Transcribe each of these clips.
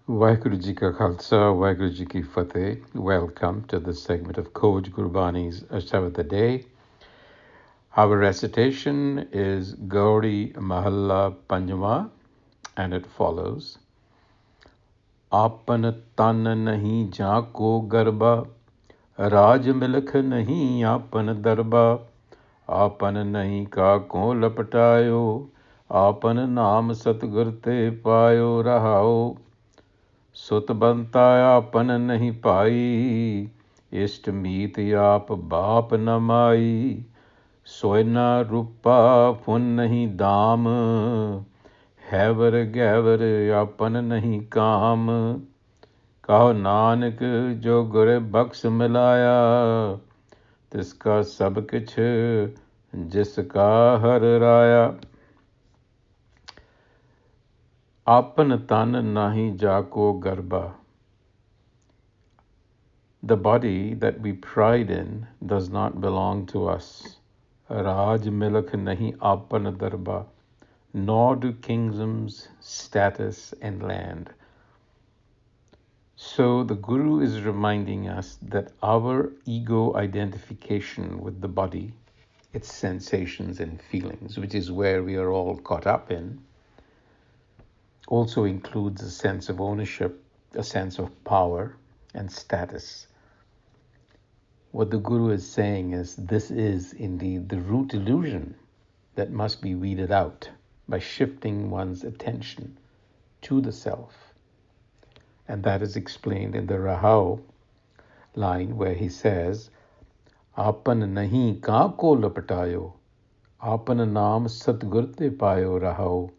Waheguru Ji Ka Khalsa, Waheguru Ji Ki Fateh. Welcome to this segment of Coach Gurbani's a-sabad-a-day. Our recitation is Gauri Mahalla Panjwa, and it follows. Apan tan nahi jaako Garba, Raj milkh nahi apan darba, Apan nahi kaako laptayo, Apan naam satgur te payo rahao. सुत बनता आपन नहीं पाई, इष्ट मीत आप बाप न माई, सोयना रूपा फुन नहीं दाम, हैवर गैवर आपन नहीं काम, कहो नानक जो गुर बख्श मिलाया, तिसका सब किछ जिसका हर राया. Apan tan nahi jako garba. The body that we pride in does not belong to us. Raj milk nahi apan darba. Nor do kingdoms, status, and land. So the Guru is reminding us that our ego identification with the body, its sensations and feelings, which is where we are all caught up in, also includes a sense of ownership, a sense of power and status. What the Guru is saying is this is indeed the root illusion that must be weeded out by shifting one's attention to the self. And that is explained in the Rahao line where he says, Apan nahi kaako laptayo, Apan naam satgur te payo rahao.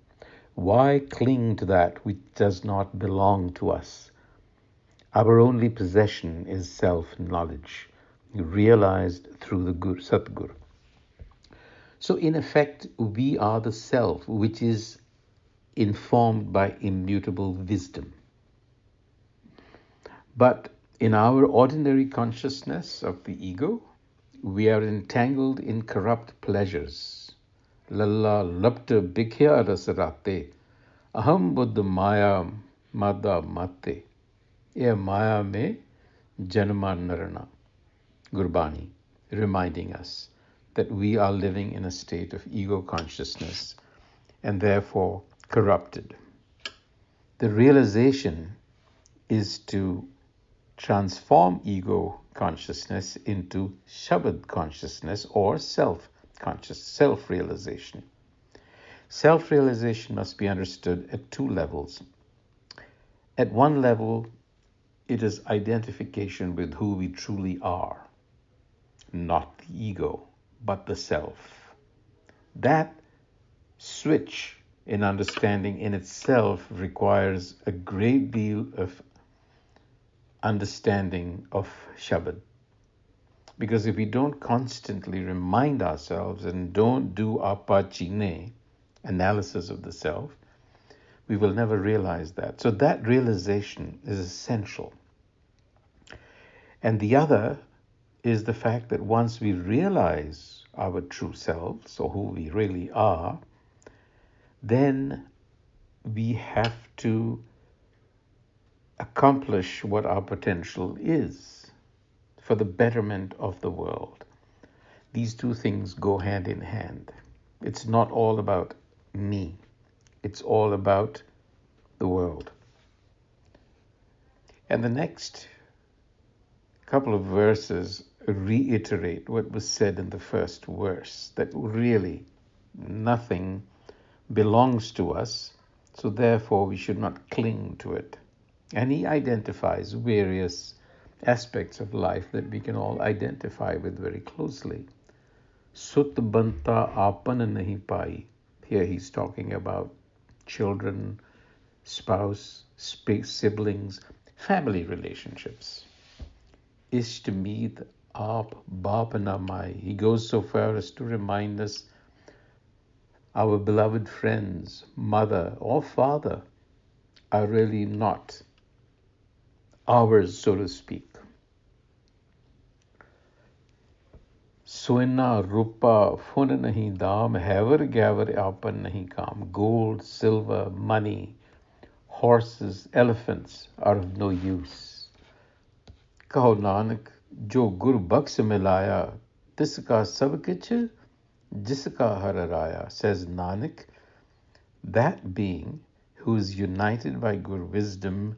Why cling to that which does not belong to us? Our only possession is self-knowledge, realized through the Guru, Satguru. So in effect, we are the self, which is informed by immutable wisdom. But in our ordinary consciousness of the ego, we are entangled in corrupt pleasures. Lalla lapta bikhya rasarate, aham buddha maya mada mate. Ye maya me janma narana. Gurbani, reminding us that we are living in a state of ego consciousness and therefore corrupted. The realization is to transform ego consciousness into Shabad consciousness or self-realization. Self-realization must be understood at two levels. At one level, it is identification with who we truly are, not the ego, but the self. That switch in understanding in itself requires a great deal of understanding of Shabad. Because if we don't constantly remind ourselves and don't do apachine, analysis of the self, we will never realize that. So that realization is essential. And the other is the fact that once we realize our true selves, or who we really are, then we have to accomplish what our potential is for the betterment of the world. These two things go hand in hand. It's not all about me. It's all about the world. And the next couple of verses reiterate what was said in the first verse, that really nothing belongs to us, so therefore we should not cling to it. And he identifies various aspects of life that we can all identify with very closely. Sut banta apan nahi pai. Here he's talking about children, spouse, siblings, family relationships. Ishtamid ap baap na mai. He goes so far as to remind us our beloved friends, mother or father, are really not ours, so to speak. Soina rupa fun nahi dam, haver gaver apan nahi kam. Gold, silver, money, horses, elephants are of no use. Kaho Nanak, jo gur baksh milaya, tiska sab kich, jiska har raya, says Nanak, that being who is united by Gur wisdom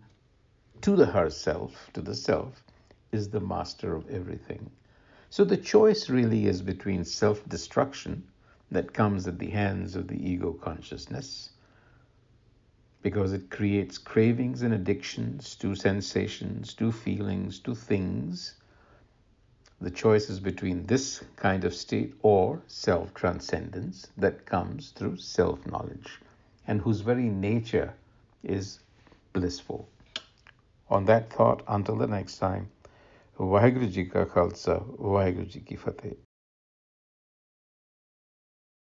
to the herself, to the self, is the master of everything. So the choice really is between self-destruction that comes at the hands of the ego consciousness, because it creates cravings and addictions to sensations, to feelings, to things. The choice is between this kind of state or self-transcendence that comes through self-knowledge and whose very nature is blissful. On that thought, until the next time, Vaheguru Ji Ka Khalsa, Vaheguru Ji Ki Fateh.